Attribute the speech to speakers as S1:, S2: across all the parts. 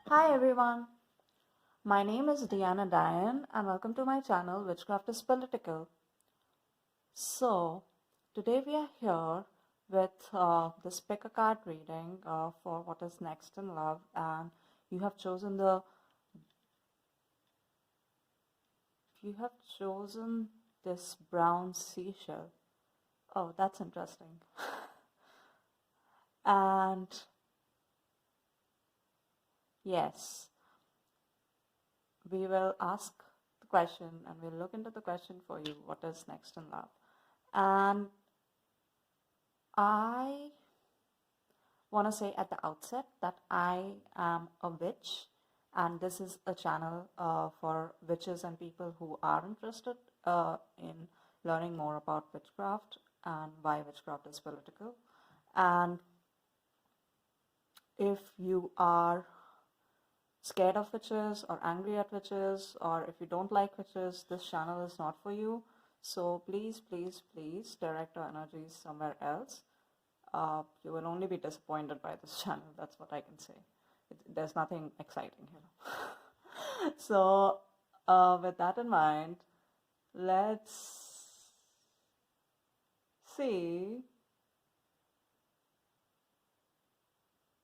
S1: Hi everyone, my name is Daayandiane and welcome to my channel Witchcraft is Political. So, today we are here with this pick a card reading for what is next in love, and you have chosen this brown seashell. Oh, that's interesting. And yes, we will ask the question and we'll look into the question for you, what is next in love? And I want to say at the outset that I am a witch, and this is a channel for witches and people who are interested in learning more about witchcraft and why witchcraft is political. And if you are scared of witches or angry at witches, or if you don't like witches, this channel is not for you. So please, please, please direct your energies somewhere else. You will only be disappointed by this channel. That's what I can say. There's nothing exciting here. So with that in mind, let's see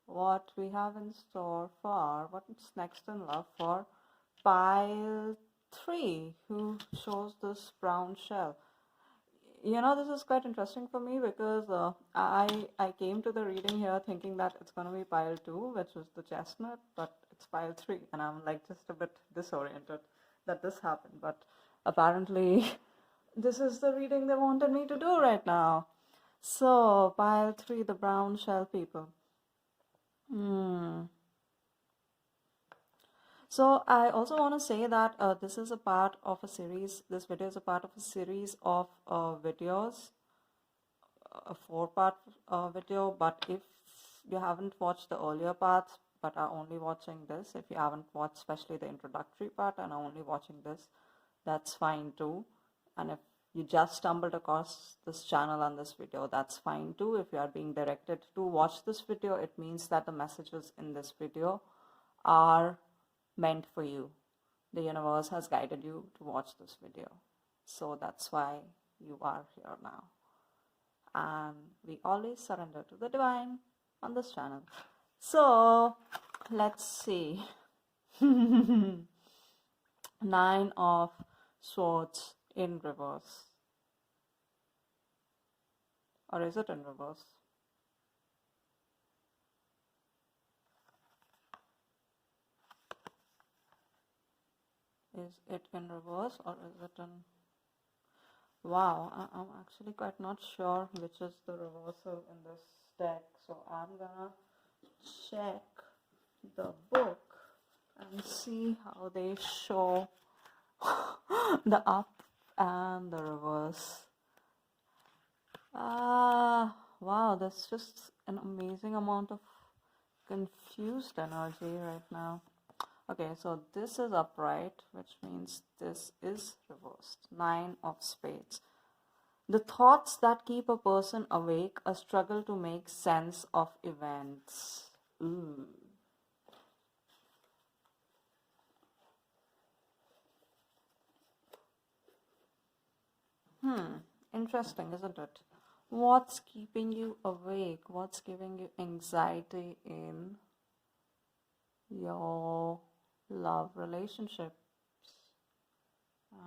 S1: what we have in store for what's next in love for pile 3, who shows this brown shell. This is quite interesting for me because I came to the reading here thinking that it's going to be pile 2, which is the chestnut, but it's pile 3, and I'm like just a bit disoriented that this happened. But apparently, this is the reading they wanted me to do right now. So, pile 3, the brown shell people. So I also want to say that this is a part of a series. This video is a part of a series of videos, a 4-part video. But if you haven't watched the earlier parts but are only watching this, if you haven't watched especially the introductory part and are only watching this, that's fine too. And if you just stumbled across this channel and this video, that's fine too. If you are being directed to watch this video, it means that the messages in this video are meant for you. The universe has guided you to watch this video. So that's why you are here now. And we always surrender to the divine on this channel. So let's see. 9 of Swords in reverse. Or is it in reverse? Is it in reverse or is it in... Wow, I'm actually quite not sure which is the reversal in this deck. So I'm gonna check the book and see how they show the up and the reverse. Wow, there's just an amazing amount of confused energy right now. Okay, so this is upright, which means this is reversed. 9 of spades. The thoughts that keep a person awake, a struggle to make sense of events. Ooh. Interesting, isn't it? What's keeping you awake? What's giving you anxiety in your love relationships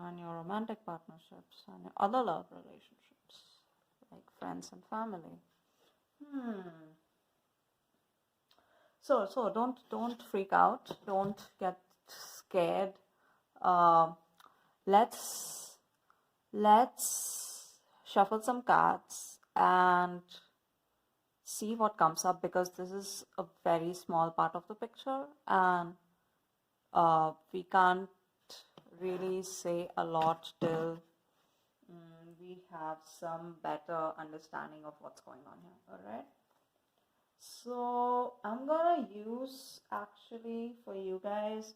S1: and your romantic partnerships and your other love relationships, like friends and family? So don't freak out. Don't get scared. Let's shuffle some cards and see what comes up, because this is a very small part of the picture and we can't really say a lot till we have some better understanding of what's going on here. All right, so I'm gonna use, actually for you guys,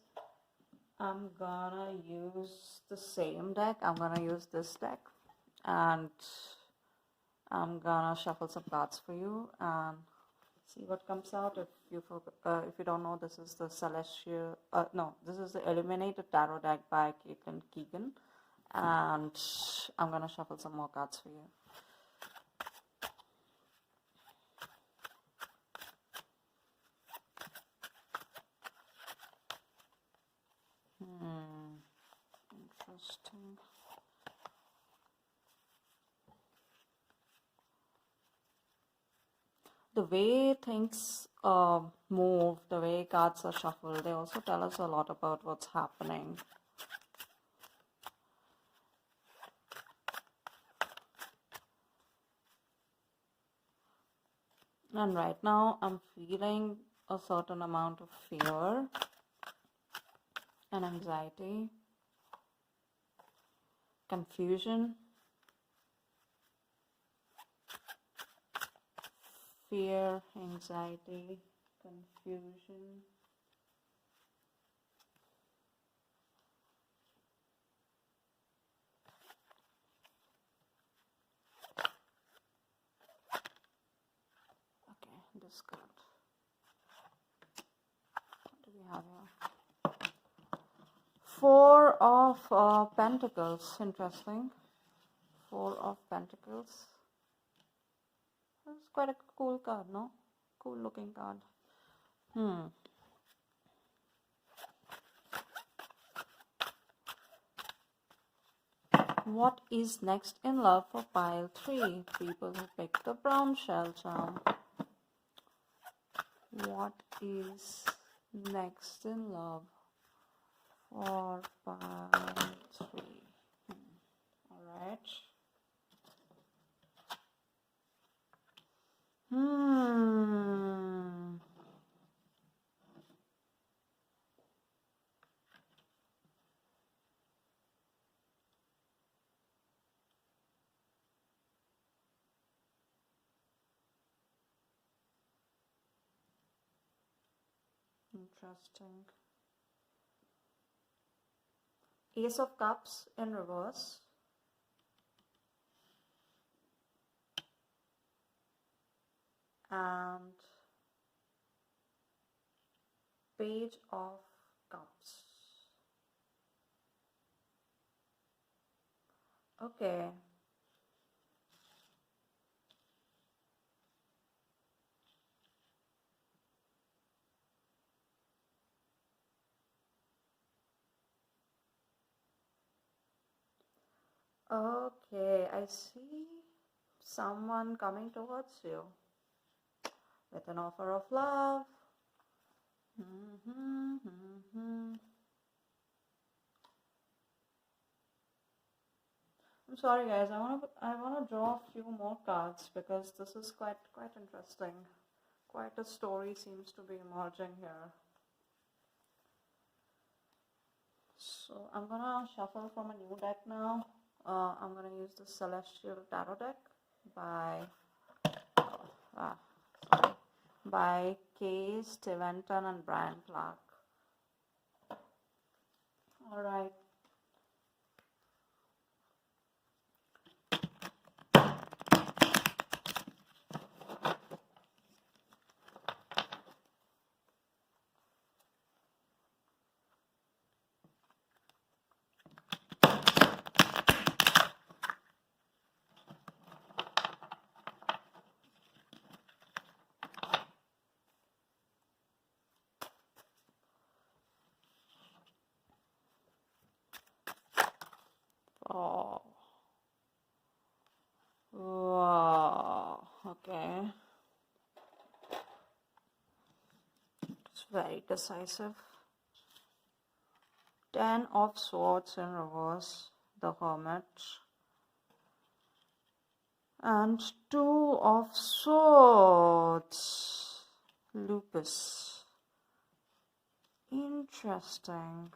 S1: I'm gonna use the same deck. I'm gonna use this deck and I'm gonna shuffle some cards for you and See what comes out. If you don't know, this is the celestial. No, this is the Illuminated Tarot deck by Caitlin Keegan, and I'm gonna shuffle some more cards for you. Interesting. The way things move, the way cards are shuffled, they also tell us a lot about what's happening. And right now, I'm feeling a certain amount of fear and anxiety, confusion, fear, anxiety, confusion. Okay, this card. What do we have here? Four of Pentacles. Interesting. Four of Pentacles. That's quite a cool card, no? Cool looking card. What is next in love for pile 3? People who pick the brown shell charm. What is next in love for pile 3? Alright. Interesting. Ace of Cups in reverse. And Page of Cups. Okay. Okay, I see someone coming towards you with an offer of love. I'm sorry guys, I wanna draw a few more cards because this is quite interesting. Quite a story seems to be emerging here. So I'm gonna shuffle from a new deck now. I'm gonna use the Celestial Tarot deck by Kay Steventon and Brian Clark. All right. Oh. Wow. Okay. It's very decisive. 10 of Swords in reverse, the Hermit. And 2 of Swords, Lupus. Interesting.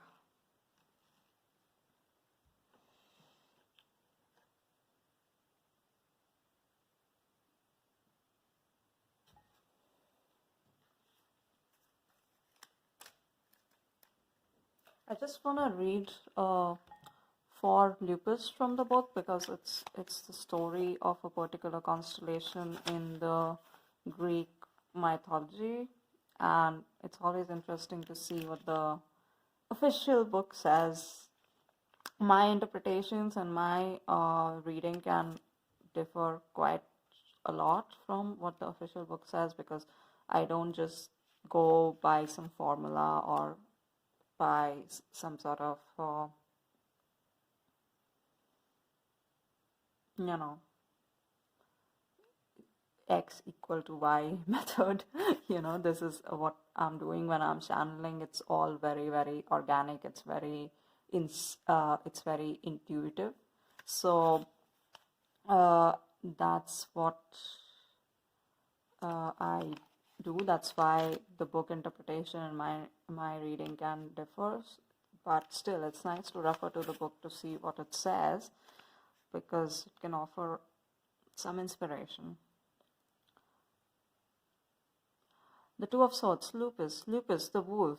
S1: I just want to read for Lupus from the book because it's the story of a particular constellation in the Greek mythology, and it's always interesting to see what the official book says. My interpretations and my reading can differ quite a lot from what the official book says, because I don't just go by some formula or by some sort of, you know, X equal to Y method. This is what I'm doing when I'm channeling. It's all very, very organic. It's very intuitive. So uh, that's what I do. That's why the book interpretation and my reading can differ. But still, it's nice to refer to the book to see what it says, because it can offer some inspiration. The Two of Swords, Lupus, the wolf.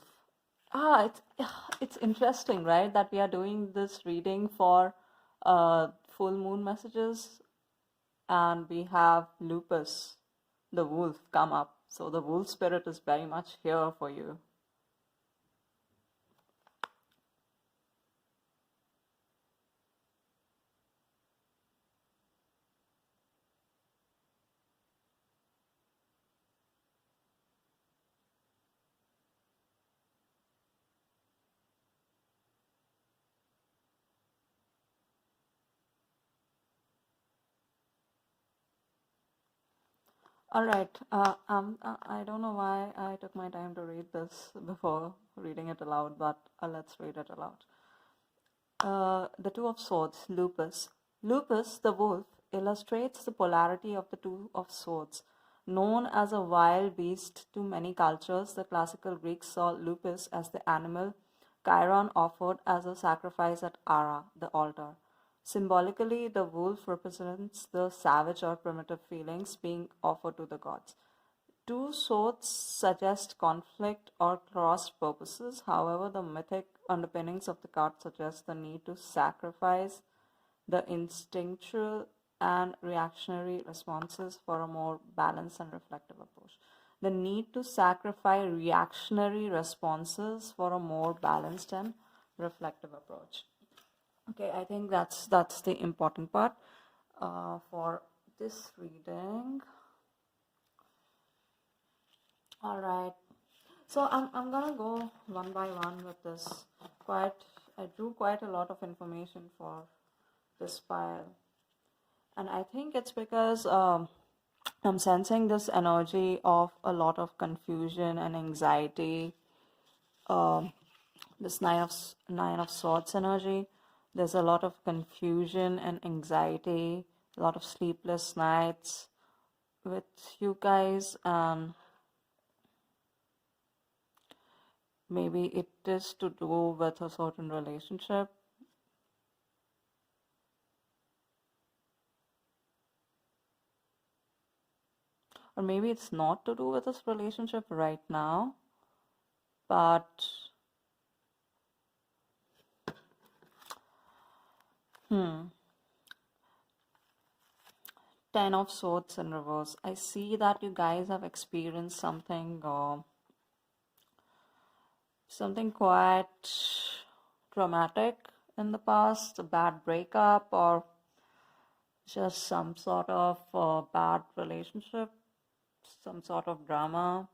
S1: It's interesting, right, that we are doing this reading for full moon messages, and we have Lupus, the wolf, come up. So the wolf spirit is very much here for you. All right. I don't know why I took my time to read this before reading it aloud, but let's read it aloud. The Two of Swords, Lupus. Lupus, the wolf, illustrates the polarity of the Two of Swords. Known as a wild beast to many cultures, the classical Greeks saw Lupus as the animal Chiron offered as a sacrifice at Ara, the altar. Symbolically, the wolf represents the savage or primitive feelings being offered to the gods. Two swords suggest conflict or cross purposes. However, the mythic underpinnings of the card suggest the need to sacrifice the instinctual and reactionary responses for a more balanced and reflective approach. The need to sacrifice reactionary responses for a more balanced and reflective approach. Okay, I think that's the important part for this reading. All right. So I'm gonna go one by one with this. I drew quite a lot of information for this file, and I think it's because I'm sensing this energy of a lot of confusion and anxiety. This nine of swords energy. There's a lot of confusion and anxiety, a lot of sleepless nights with you guys, and maybe it is to do with a certain relationship. Or maybe it's not to do with this relationship right now, but Ten of Swords in reverse. I see that you guys have experienced something quite traumatic in the past, a bad breakup, or just some sort of bad relationship, some sort of drama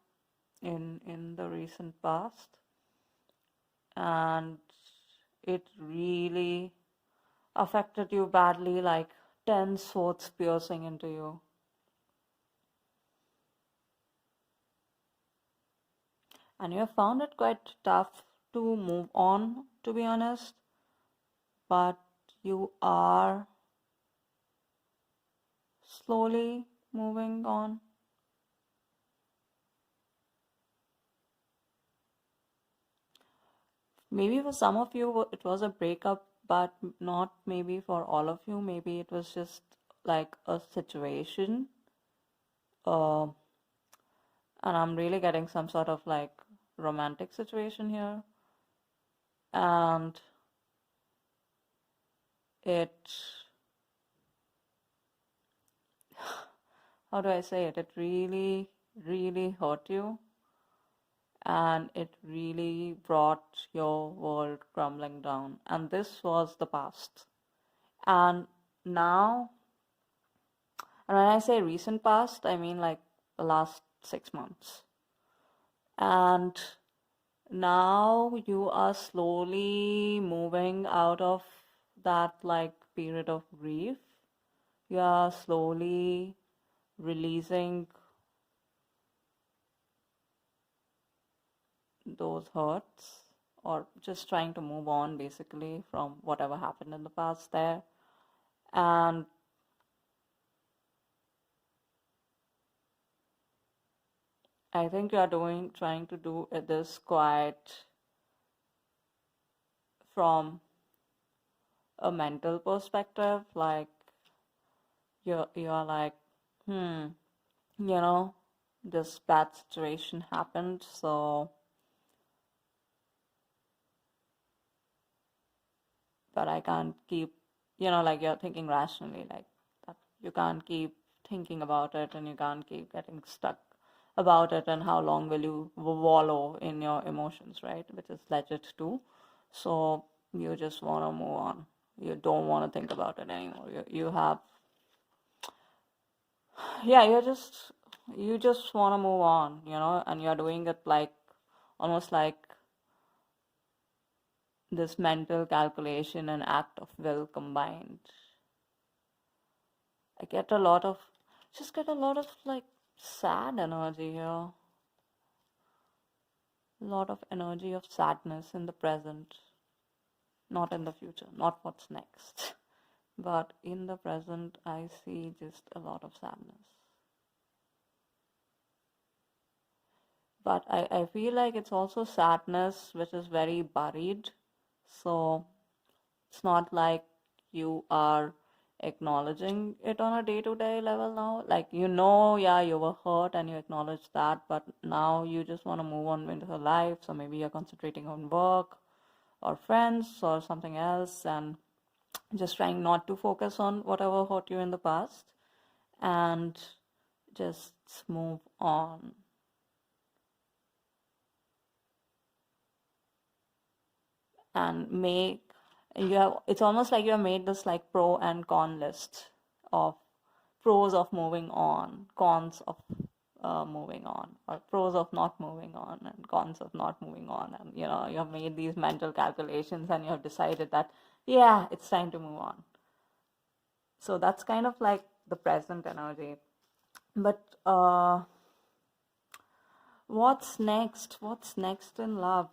S1: in the recent past, and it really affected you badly, like 10 swords piercing into you. And you have found it quite tough to move on, to be honest, but you are slowly moving on. Maybe for some of you it was a breakup, but not maybe for all of you. Maybe it was just like a situation. Uh, and I'm really getting some sort of like romantic situation here. And it, how do I say it? It really really hurt you and it really brought your world crumbling down. And this was the past. And now, and when I say recent past, I mean like the last 6 months. And now you are slowly moving out of that like period of grief. You are slowly releasing those hurts or just trying to move on basically from whatever happened in the past there. And I think you are trying to do this quite from a mental perspective. Like you're like, hmm, you know, this bad situation happened, so but I can't keep, like you're thinking rationally, like that you can't keep thinking about it and you can't keep getting stuck about it, and how long will you wallow in your emotions, right? Which is legit too. So you just want to move on. You don't want to think about it anymore. You have, yeah, you just want to move on, and you're doing it like almost like this mental calculation and act of will combined. I get a lot of, just get a lot of like sad energy here. A lot of energy of sadness in the present, not in the future, not what's next. But in the present, I see just a lot of sadness. But I feel like it's also sadness which is very buried. So it's not like you are acknowledging it on a day-to-day level now. Like, yeah, you were hurt and you acknowledge that, but now you just want to move on with your life. So maybe you're concentrating on work or friends or something else and just trying not to focus on whatever hurt you in the past and just move on. And it's almost like you have made this like pro and con list of pros of moving on, cons of moving on, or pros of not moving on and cons of not moving on. And you have made these mental calculations and you have decided that, yeah, it's time to move on. So that's kind of like the present energy. But what's next? What's next in love?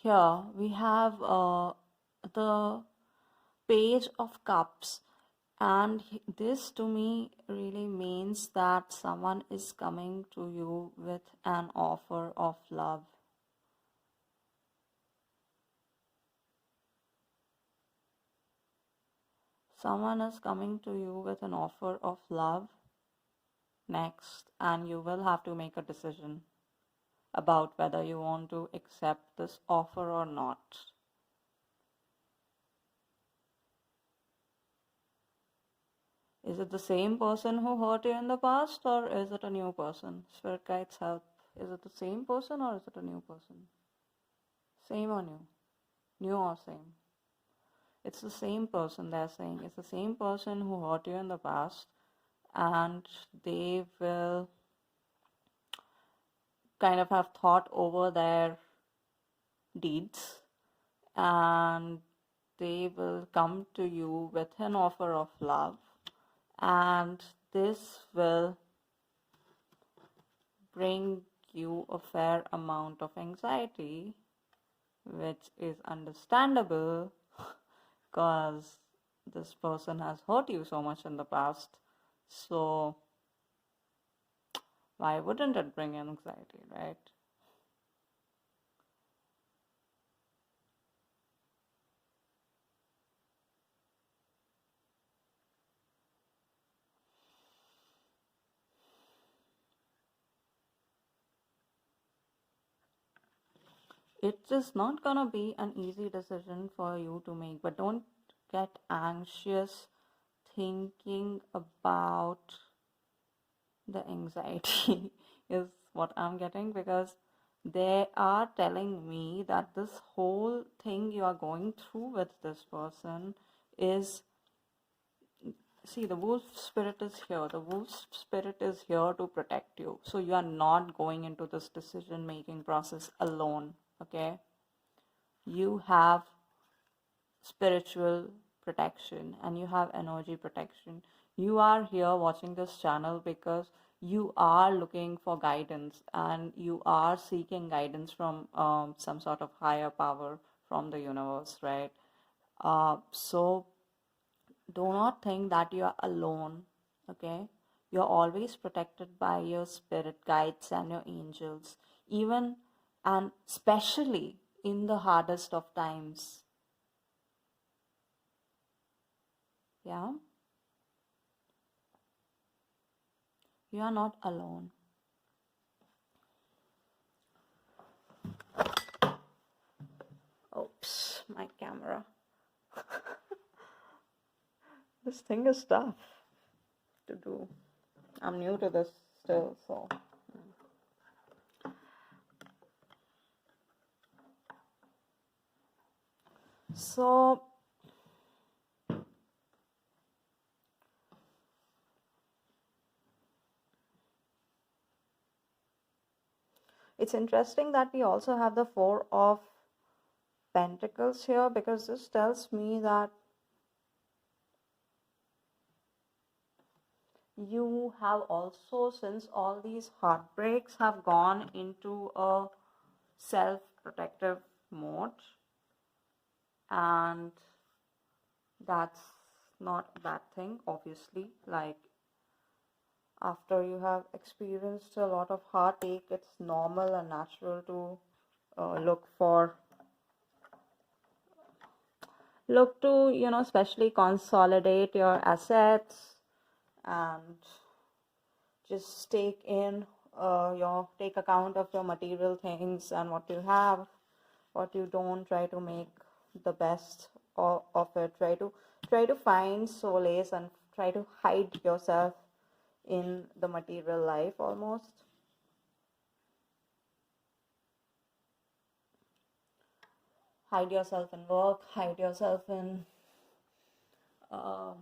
S1: Here we have the Page of Cups, and this to me really means that someone is coming to you with an offer of love. Someone is coming to you with an offer of love next, and you will have to make a decision about whether you want to accept this offer or not. Is it the same person who hurt you in the past, or is it a new person? Spirit guides help. Is it the same person or is it a new person? Same or new? New or same? It's the same person, they're saying. It's the same person who hurt you in the past, and they will kind of have thought over their deeds, and they will come to you with an offer of love, and this will bring you a fair amount of anxiety, which is understandable because this person has hurt you so much in the past. So why wouldn't it bring anxiety, right? It is not gonna be an easy decision for you to make, but don't get anxious thinking about the anxiety is what I'm getting, because they are telling me that this whole thing you are going through with this person is, see, the wolf spirit is here. The wolf spirit is here to protect you. So you are not going into this decision making process alone, okay? You have spiritual protection and you have energy protection. You are here watching this channel because you are looking for guidance and you are seeking guidance from some sort of higher power from the universe, right? So do not think that you are alone, okay? You're always protected by your spirit guides and your angels, even and especially in the hardest of times. Yeah, you are not alone. Oops, my camera. This thing is tough to do. I'm new to this still, so. So, it's interesting that we also have the Four of Pentacles here, because this tells me that you have also, since all these heartbreaks, have gone into a self-protective mode, and that's not a bad thing, obviously. Like, after you have experienced a lot of heartache, it's normal and natural to look to, especially consolidate your assets and just take account of your material things and what you have, what you don't. Try to make the best of it. Try to find solace and try to hide yourself in the material life almost. Hide yourself in work, hide yourself in uh,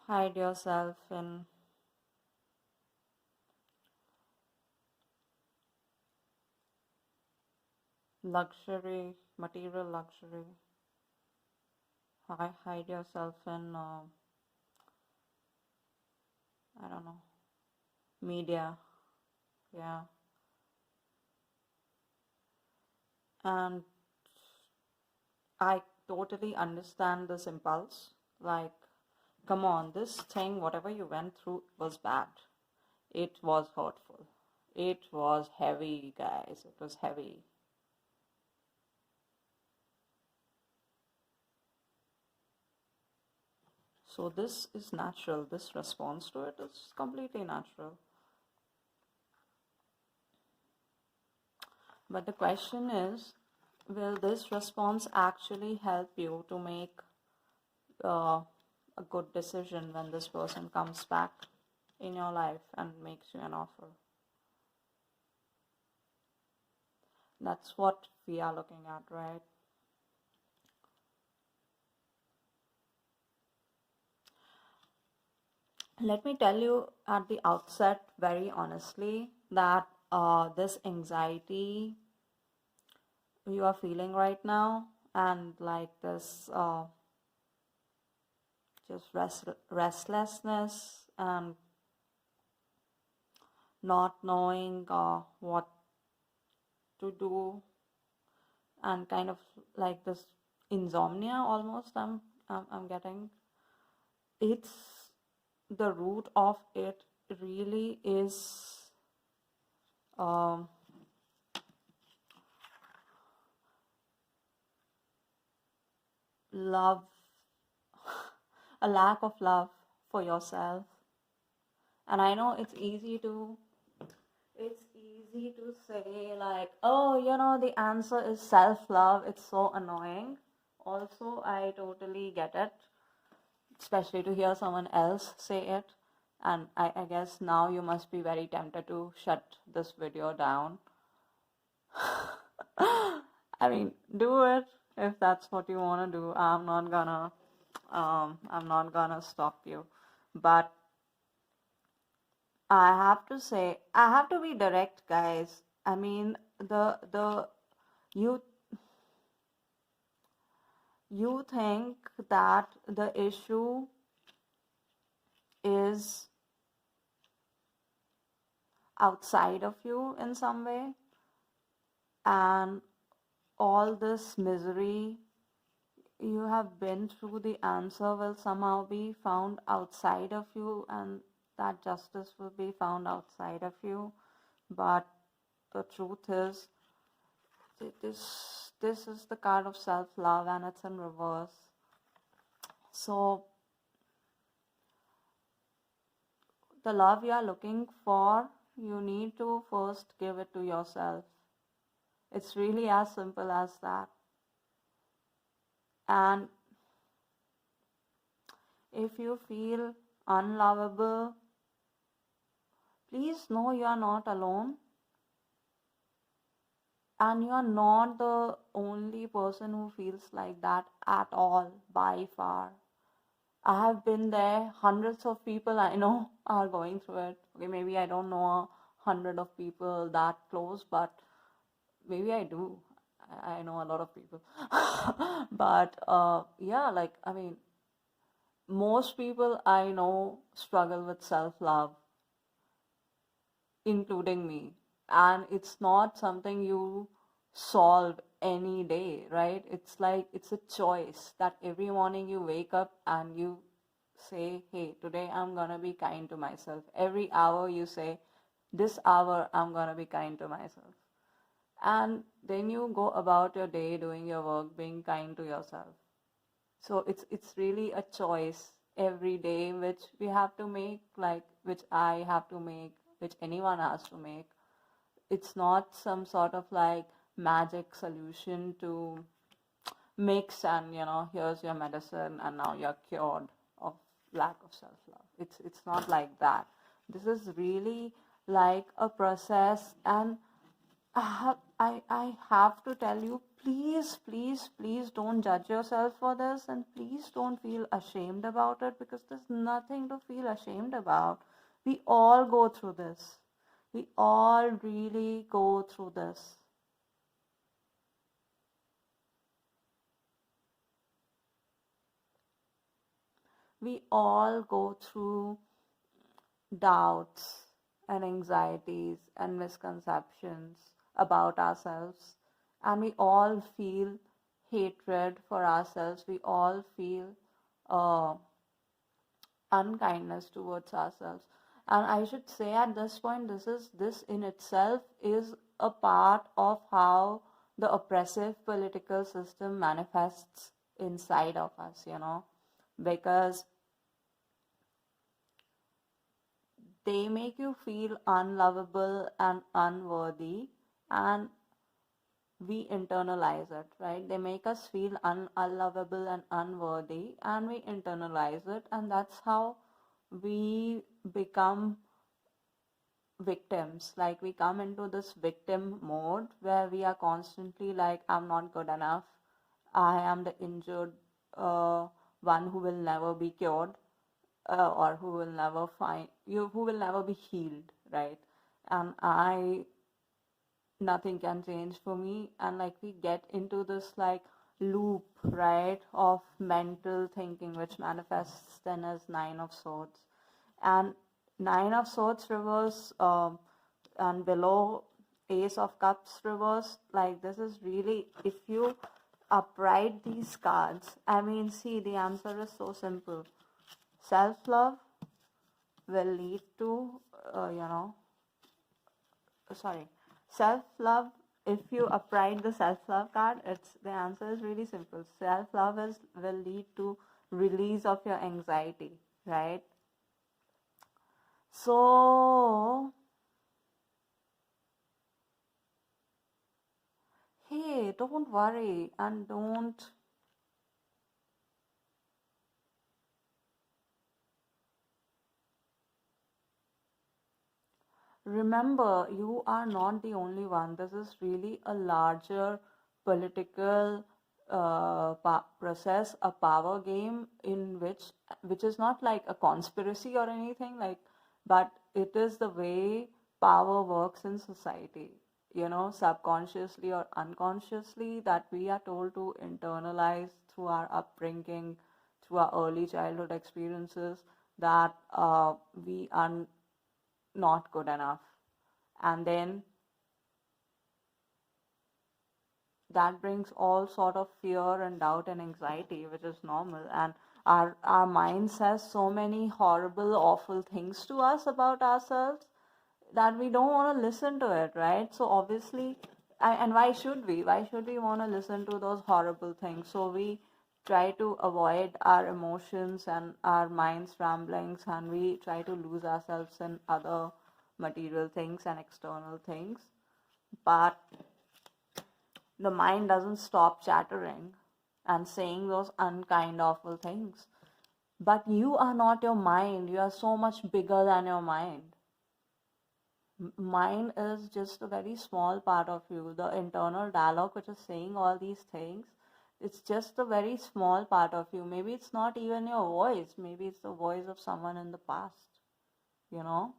S1: hide yourself in luxury, material luxury. Hide yourself in I don't know, media. Yeah. And I totally understand this impulse. Like, come on, this thing, whatever you went through, was bad. It was hurtful. It was heavy, guys. It was heavy. So this is natural. This response to it is completely natural. But the question is, will this response actually help you to make a good decision when this person comes back in your life and makes you an offer? That's what we are looking at, right? Let me tell you at the outset, very honestly, that this anxiety you are feeling right now, and like this just restlessness and not knowing what to do, and kind of like this insomnia almost, I'm getting. It's the root of it really is um, love, a lack of love for yourself. And I know it's easy to say, like, oh, the answer is self love. It's so annoying. Also, I totally get it. especially to hear someone else say it. And I guess now you must be very tempted to shut this video down. I mean, do it if that's what you want to do. I'm not gonna stop you. But I have to say, I have to be direct, guys. I mean, you you think that the issue is outside of you in some way, and all this misery you have been through, the answer will somehow be found outside of you, and that justice will be found outside of you. But the truth is, this is the card of self-love, and it's in reverse. So the love you are looking for, you need to first give it to yourself. It's really as simple as that. And if you feel unlovable, please know you are not alone. And you are not the only person who feels like that at all, by far. I have been there. Hundreds of people I know are going through it. Okay, maybe I don't know 100 of people that close, but maybe I do. I know a lot of people. But yeah, like, I mean, most people I know struggle with self-love, including me. And it's not something you solve any day, right? It's like it's a choice that every morning you wake up and you say, hey, today I'm gonna be kind to myself. Every hour you say, this hour I'm gonna be kind to myself. And then you go about your day doing your work, being kind to yourself. So it's really a choice every day which we have to make, like which I have to make, which anyone has to make. It's not some sort of like magic solution to mix and here's your medicine and now you're cured of lack of self-love. It's not like that. This is really like a process, and I have to tell you, please, please, please don't judge yourself for this, and please don't feel ashamed about it, because there's nothing to feel ashamed about. We all go through this. We all really go through this. We all go through doubts and anxieties and misconceptions about ourselves, and we all feel hatred for ourselves. We all feel uh, unkindness towards ourselves. And I should say at this point, this in itself is a part of how the oppressive political system manifests inside of us, because they make you feel unlovable and unworthy, and we internalize it, right? They make us feel unlovable and unworthy, and we internalize it, and that's how we become victims. Like, we come into this victim mode where we are constantly like, I'm not good enough, I am the injured one who will never be cured, or who will never find you, who will never be healed, right? And nothing can change for me. And like, we get into this like loop, right, of mental thinking, which manifests then as Nine of Swords. And Nine of Swords reverse, and below Ace of Cups reverse, like, this is really, if you upright these cards, I mean, see, the answer is so simple. Self-love will lead to, sorry, self-love. If you upright the self-love card, the answer is really simple. Self-love will lead to release of your anxiety, right? So, hey, don't worry, and don't remember, you are not the only one. This is really a larger political process, a power game in which is not like a conspiracy or anything like, but it is the way power works in society. Subconsciously or unconsciously, that we are told to internalize through our upbringing, through our early childhood experiences, that we are not good enough. And then that brings all sort of fear and doubt and anxiety, which is normal. And our mind says so many horrible, awful things to us about ourselves that we don't want to listen to it, right? So obviously, and why should we? Why should we want to listen to those horrible things? So we try to avoid our emotions and our mind's ramblings, and we try to lose ourselves in other material things and external things. But the mind doesn't stop chattering and saying those unkind, awful things. But you are not your mind. You are so much bigger than your mind. Mind is just a very small part of you. The internal dialogue, which is saying all these things, it's just a very small part of you. Maybe it's not even your voice. Maybe it's the voice of someone in the past, you know?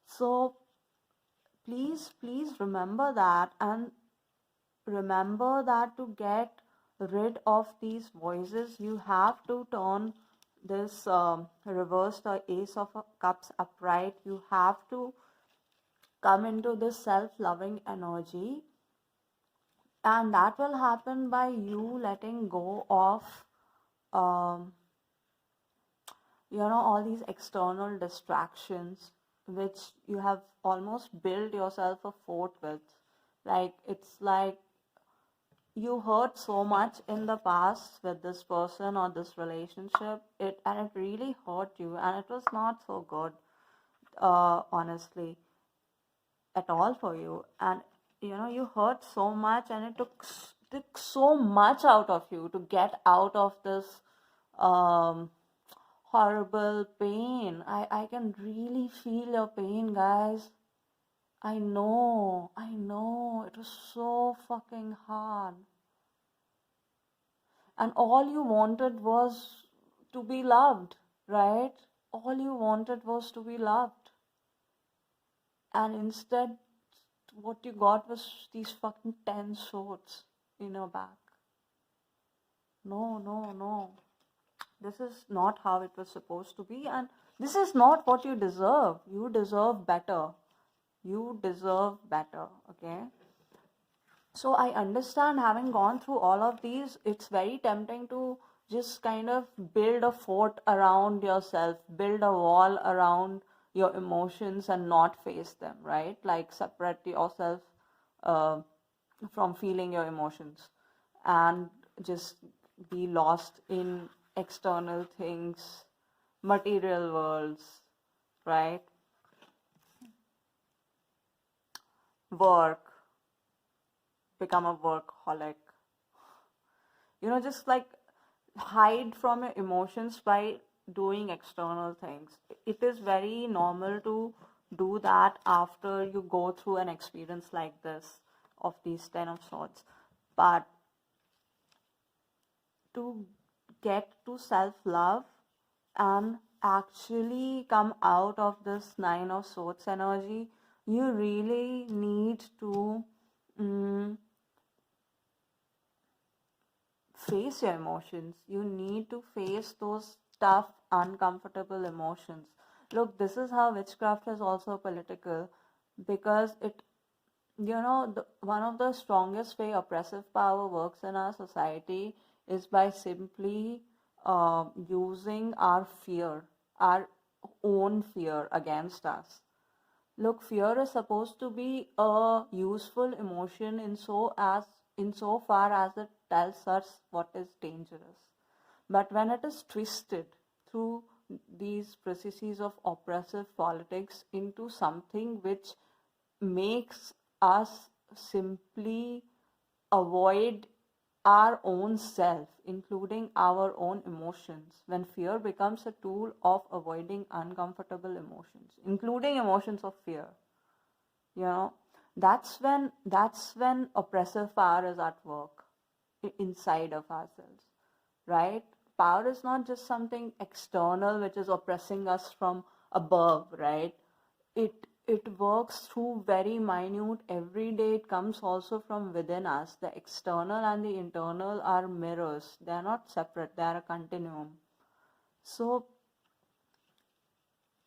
S1: So please remember that, and remember that to get rid of these voices, you have to turn this reverse the Ace of Cups upright. You have to come into this self-loving energy, and that will happen by you letting go of um, all these external distractions which you have almost built yourself a fort with. Like, it's like you hurt so much in the past with this person or this relationship, and it really hurt you, and it was not so good, honestly, at all for you. And you hurt so much, and it took so much out of you to get out of this um, horrible pain. I can really feel your pain, guys. I know, it was so fucking hard. And all you wanted was to be loved, right? All you wanted was to be loved. And instead, what you got was these fucking 10 swords in your back. No, no, no. This is not how it was supposed to be, and this is not what you deserve. You deserve better. You deserve better, okay? So I understand, having gone through all of these, it's very tempting to just kind of build a fort around yourself, build a wall around your emotions and not face them, right? Like, separate yourself uh, from feeling your emotions and just be lost in external things, material worlds, right? Work, become a workaholic, just like hide from your emotions by doing external things. It is very normal to do that after you go through an experience like this of these 10 of swords. But to get to self love and actually come out of this 9 of swords energy, you really need to face your emotions. You need to face those tough, uncomfortable emotions. Look, this is how witchcraft is also political, because one of the strongest way oppressive power works in our society is by simply using our fear, our own fear against us. Look, fear is supposed to be a useful emotion in so far as it tells us what is dangerous. But when it is twisted through these processes of oppressive politics into something which makes us simply avoid our own self, including our own emotions, when fear becomes a tool of avoiding uncomfortable emotions, including emotions of fear, you know, that's when oppressive power is at work inside of ourselves, right? Power is not just something external which is oppressing us from above, right? It works through very minute every day. It comes also from within us. The external and the internal are mirrors. They are not separate, they are a continuum. So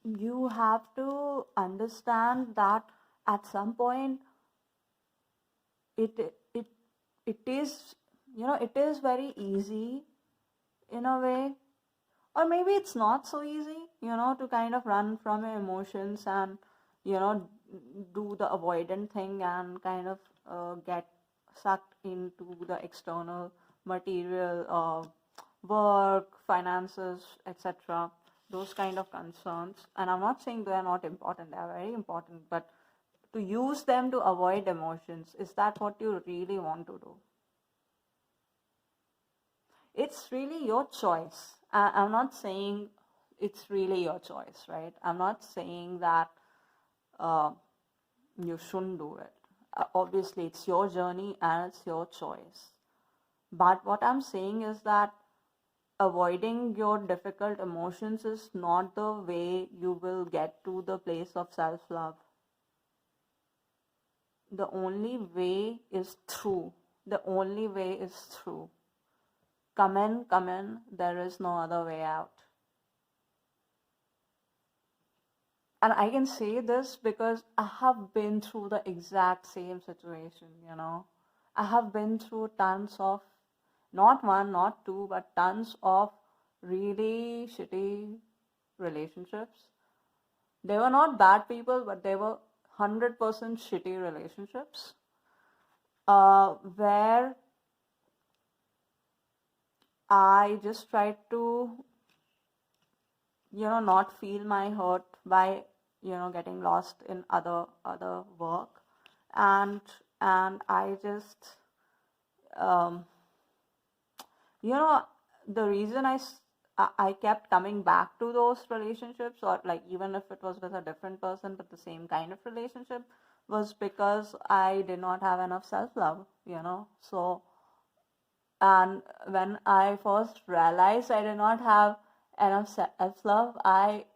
S1: you have to understand that at some point it it it is, it is very easy in a way, or maybe it's not so easy, to kind of run from your emotions and you know do the avoidant thing and kind of get sucked into the external material work, finances, etc., those kind of concerns. And I'm not saying they are not important, they are very important, but to use them to avoid emotions, is that what you really want to do? It's really your choice. I'm not saying it's really your choice, right? I'm not saying that uh, you shouldn't do it. Obviously, it's your journey and it's your choice. But what I'm saying is that avoiding your difficult emotions is not the way you will get to the place of self love. The only way is through. The only way is through. Come in, come in. There is no other way out. And I can say this because I have been through the exact same situation. I have been through tons of, not one, not two, but tons of really shitty relationships. They were not bad people, but they were 100% shitty relationships, where I just tried to, not feel my hurt by, getting lost in other work. And I just, um, you know, the reason I kept coming back to those relationships, or like even if it was with a different person, but the same kind of relationship, was because I did not have enough self-love. So, and when I first realized I did not have enough self-love, I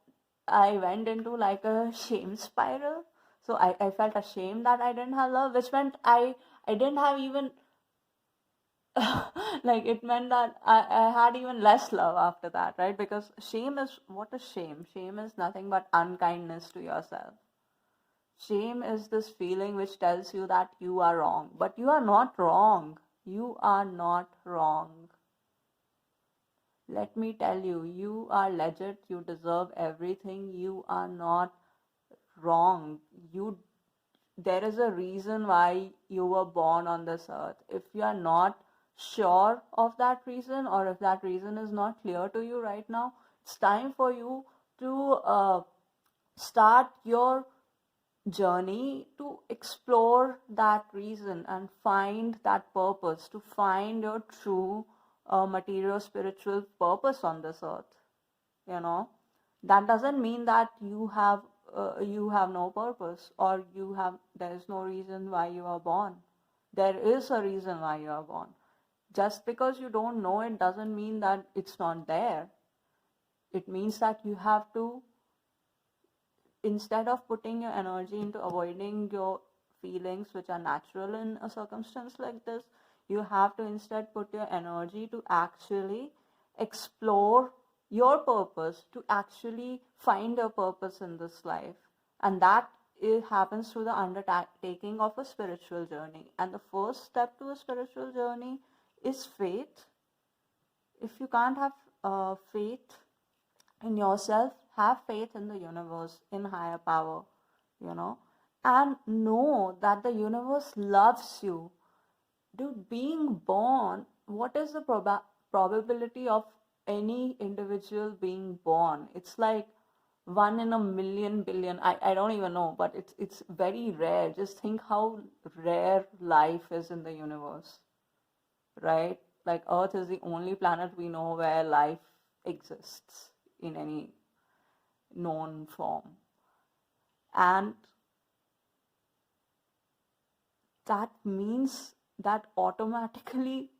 S1: went into like a shame spiral. So I felt ashamed that I didn't have love, which meant I didn't have even like it meant that I had even less love after that, right? Because shame is, what is shame? Shame is nothing but unkindness to yourself. Shame is this feeling which tells you that you are wrong, but you are not wrong. You are not wrong. Let me tell you, you are legit, you deserve everything, you are not wrong. There is a reason why you were born on this earth. If you are not sure of that reason, or if that reason is not clear to you right now, it's time for you to start your journey to explore that reason and find that purpose, to find your true material spiritual purpose on this earth. That doesn't mean that you have no purpose, or there is no reason why you are born. There is a reason why you are born. Just because you don't know it doesn't mean that it's not there. It means that you have to, instead of putting your energy into avoiding your feelings which are natural in a circumstance like this, you have to instead put your energy to actually explore your purpose, to actually find your purpose in this life. And that it happens through the undertaking of a spiritual journey. And the first step to a spiritual journey is faith. If you can't have faith in yourself, have faith in the universe, in higher power, and know that the universe loves you. Dude, being born, what is the probability of any individual being born? It's like 1 in a million billion. I don't even know, but it's very rare. Just think how rare life is in the universe. right? Like Earth is the only planet we know where life exists in any known form. And that means that automatically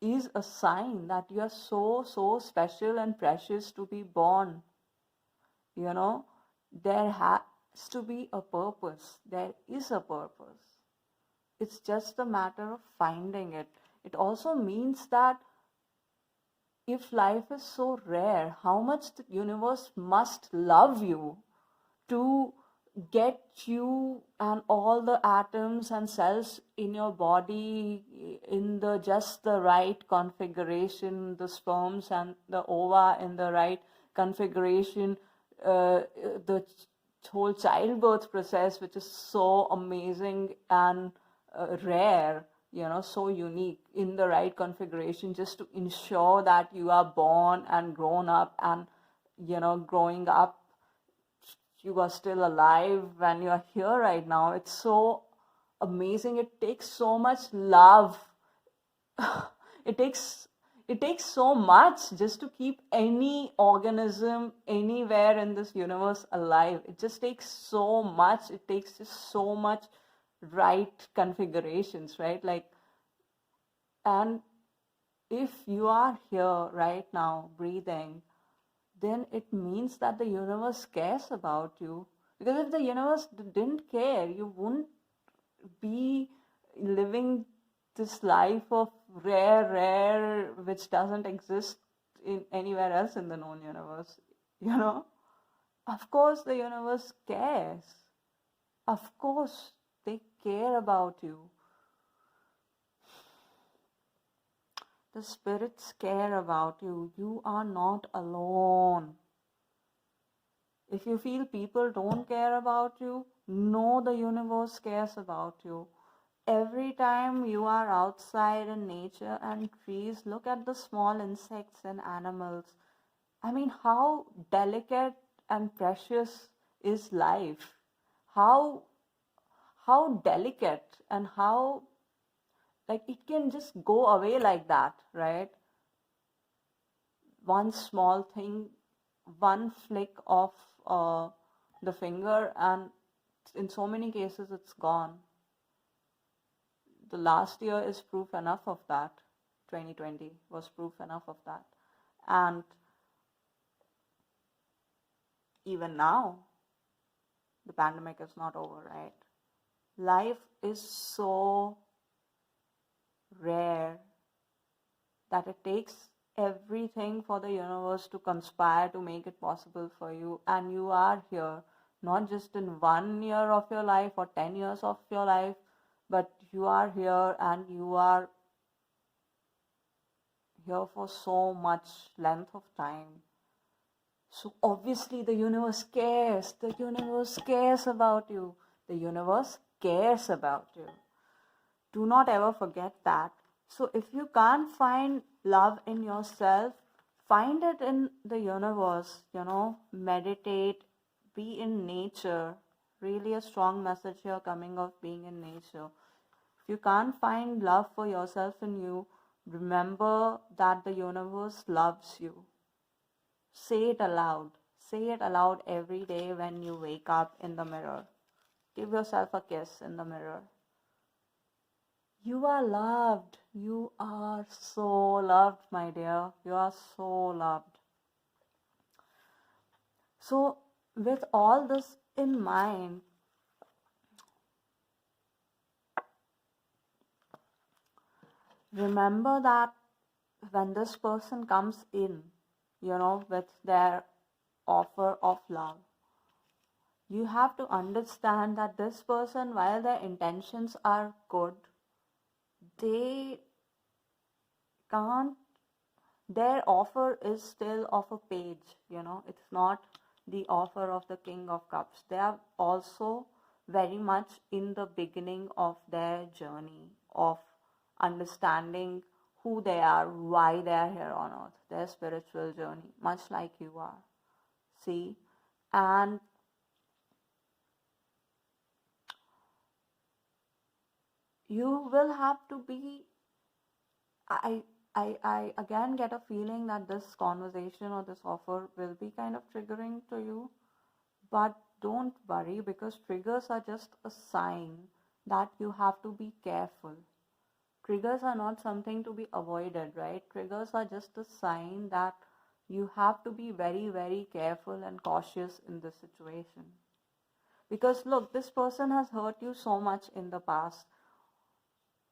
S1: is a sign that you are so, so special and precious to be born. You know, there has to be a purpose. There is a purpose. It's just a matter of finding it. It also means that if life is so rare, how much the universe must love you to get you and all the atoms and cells in your body in the just the right configuration, the sperms and the ova in the right configuration, the whole childbirth process, which is so amazing and rare, so unique, in the right configuration, just to ensure that you are born and grown up and, growing up, you are still alive and you are here right now. It's so amazing. It takes so much love. it takes it takes so much just to keep any organism anywhere in this universe alive. It just takes so much. It takes just so much right configurations, right? Like, and if you are here right now breathing, then it means that the universe cares about you. Because if the universe didn't care, you wouldn't be living this life of rare, which doesn't exist in anywhere else in the known universe. You know, of course, the universe cares. Of course, they care about you. The spirits care about you. You are not alone. If you feel people don't care about you, know the universe cares about you. Every time you are outside in nature and trees, look at the small insects and animals. I mean, how delicate and precious is life? How delicate, and how, like, it can just go away like that, right? One small thing, one flick of the finger, and in so many cases it's gone. The last year is proof enough of that. 2020 was proof enough of that. And even now, the pandemic is not over, right? Life is so rare that it takes everything for the universe to conspire to make it possible for you. And you are here, not just in 1 year of your life or 10 years of your life, but you are here, and you are here for so much length of time. So obviously the universe cares. The universe cares about you. The universe cares about you. Do not ever forget that. So if you can't find love in yourself, find it in the universe, meditate, be in nature. Really a strong message here coming of being in nature. If you can't find love for yourself in you, remember that the universe loves you. Say it aloud. Say it aloud every day when you wake up in the mirror. Give yourself a kiss in the mirror. You are loved. You are so loved, my dear. You are so loved. So, with all this in mind, remember that when this person comes in, with their offer of love, you have to understand that this person, while their intentions are good, they can't, their offer is still of a page, it's not the offer of the King of Cups. They are also very much in the beginning of their journey of understanding who they are, why they are here on earth, their spiritual journey, much like you are. See? And you will have to be I, I again get a feeling that this conversation or this offer will be kind of triggering to you. But don't worry, because triggers are just a sign that you have to be careful. Triggers are not something to be avoided, right? Triggers are just a sign that you have to be very, very careful and cautious in this situation. Because look, this person has hurt you so much in the past.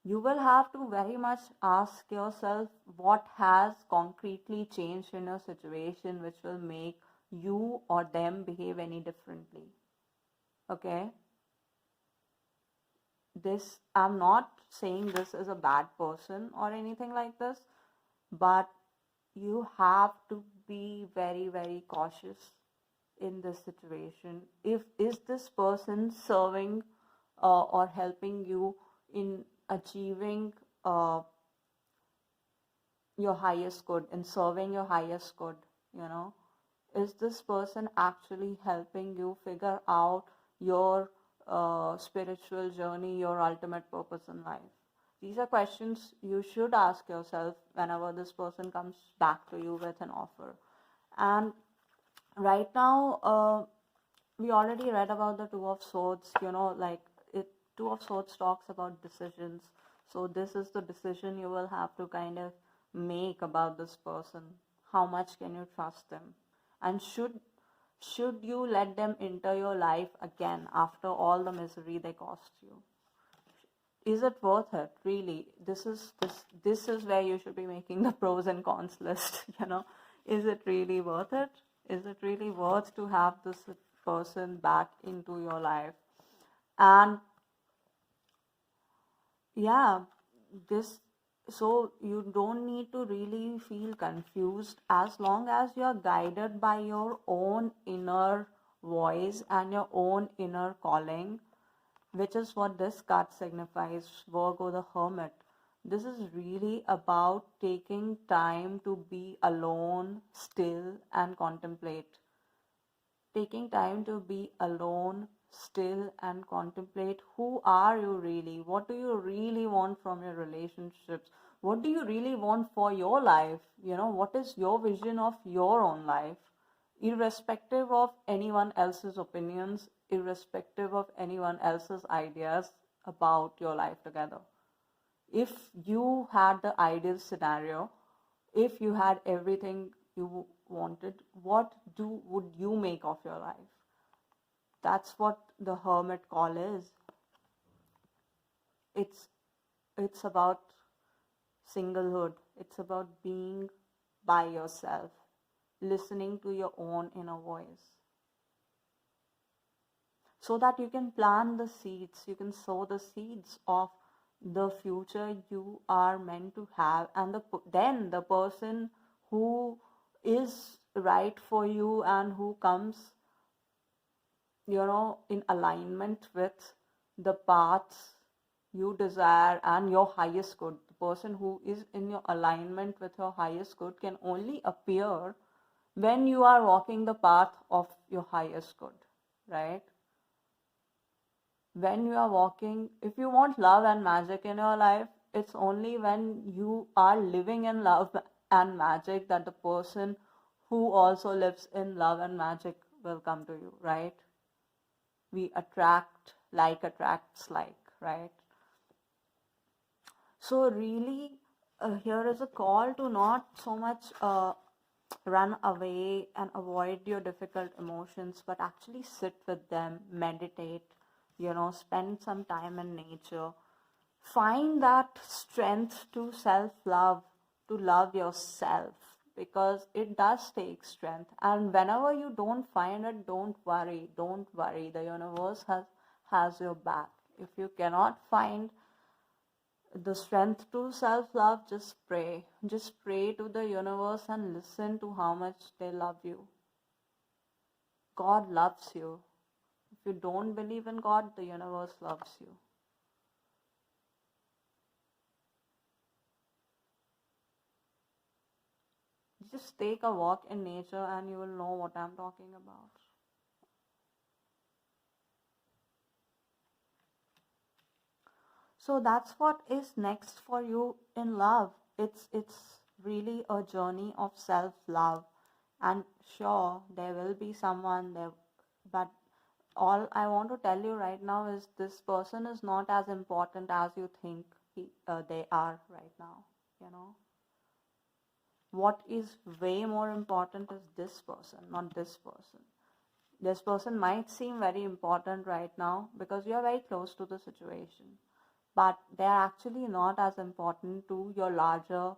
S1: You will have to very much ask yourself what has concretely changed in a situation which will make you or them behave any differently. Okay? This, I'm not saying this is a bad person or anything like this, but you have to be very, very cautious in this situation. If is this person serving or helping you in achieving your highest good, in serving your highest good, you know? Is this person actually helping you figure out your spiritual journey, your ultimate purpose in life? These are questions you should ask yourself whenever this person comes back to you with an offer. And right now, we already read about the Two of Swords, like it, Two of Swords talks about decisions. So this is the decision you will have to kind of make about this person. How much can you trust them? And should you let them enter your life again after all the misery they caused you? Is it worth it? Really? This is where you should be making the pros and cons list, Is it really worth it? Is it really worth to have this person back into your life? And yeah, this, so you don't need to really feel confused as long as you're guided by your own inner voice and your own inner calling, which is what this card signifies, Virgo the Hermit. This is really about taking time to be alone, still, and contemplate. Taking time to be alone, still, and contemplate who are you really? What do you really want from your relationships? What do you really want for your life? What is your vision of your own life? Irrespective of anyone else's opinions, irrespective of anyone else's ideas about your life together. If you had the ideal scenario, if you had everything you wanted, what would you make of your life? That's what the hermit call is. It's about singlehood. It's about being by yourself, listening to your own inner voice, so that you can plant the seeds, you can sow the seeds of the future you are meant to have, and then the person who is right for you and who comes in alignment with the paths you desire and your highest good. The person who is in your alignment with your highest good can only appear when you are walking the path of your highest good, right? When you are walking, if you want love and magic in your life, it's only when you are living in love and magic that the person who also lives in love and magic will come to you, right? We attract, like attracts like, right? So really, here is a call to not so much run away and avoid your difficult emotions, but actually sit with them, meditate, spend some time in nature. Find that strength to self-love, to love yourself, because it does take strength. And whenever you don't find it, don't worry. Don't worry. The universe has your back. If you cannot find the strength to self-love, just pray. Just pray to the universe and listen to how much they love you. God loves you. If you don't believe in God, the universe loves you. Just take a walk in nature and you will know what I'm talking about. So that's what is next for you in love. it's really a journey of self-love. And sure, there will be someone there, but all I want to tell you right now is this person is not as important as you think they are right now. You know, what is way more important is this person, not this person. This person might seem very important right now because you are very close to the situation, but they're actually not as important to your larger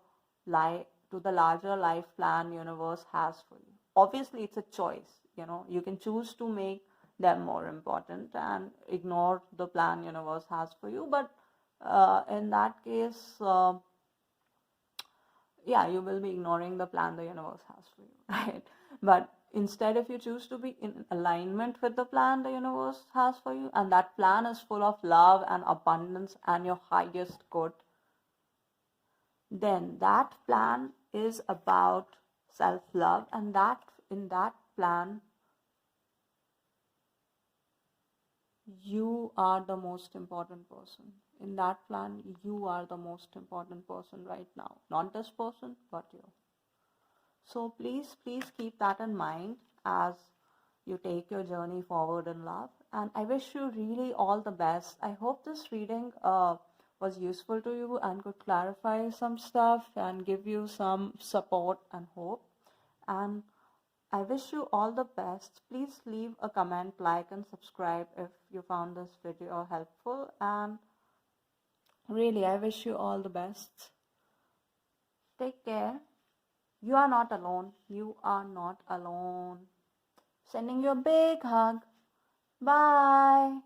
S1: life, to the larger life plan universe has for you. Obviously, it's a choice. You know, you can choose to make them more important and ignore the plan universe has for you. But in that case, yeah, you will be ignoring the plan the universe has for you, right? But instead, if you choose to be in alignment with the plan the universe has for you, and that plan is full of love and abundance and your highest good, then that plan is about self love, and that in that plan, you are the most important person. In that plan, you are the most important person right now. Not this person, but you. So please keep that in mind as you take your journey forward in love. And I wish you really all the best. I hope this reading was useful to you and could clarify some stuff and give you some support and hope. And I wish you all the best. Please leave a comment, like, and subscribe if you found this video helpful. And really, I wish you all the best. Take care. You are not alone. You are not alone. Sending you a big hug. Bye.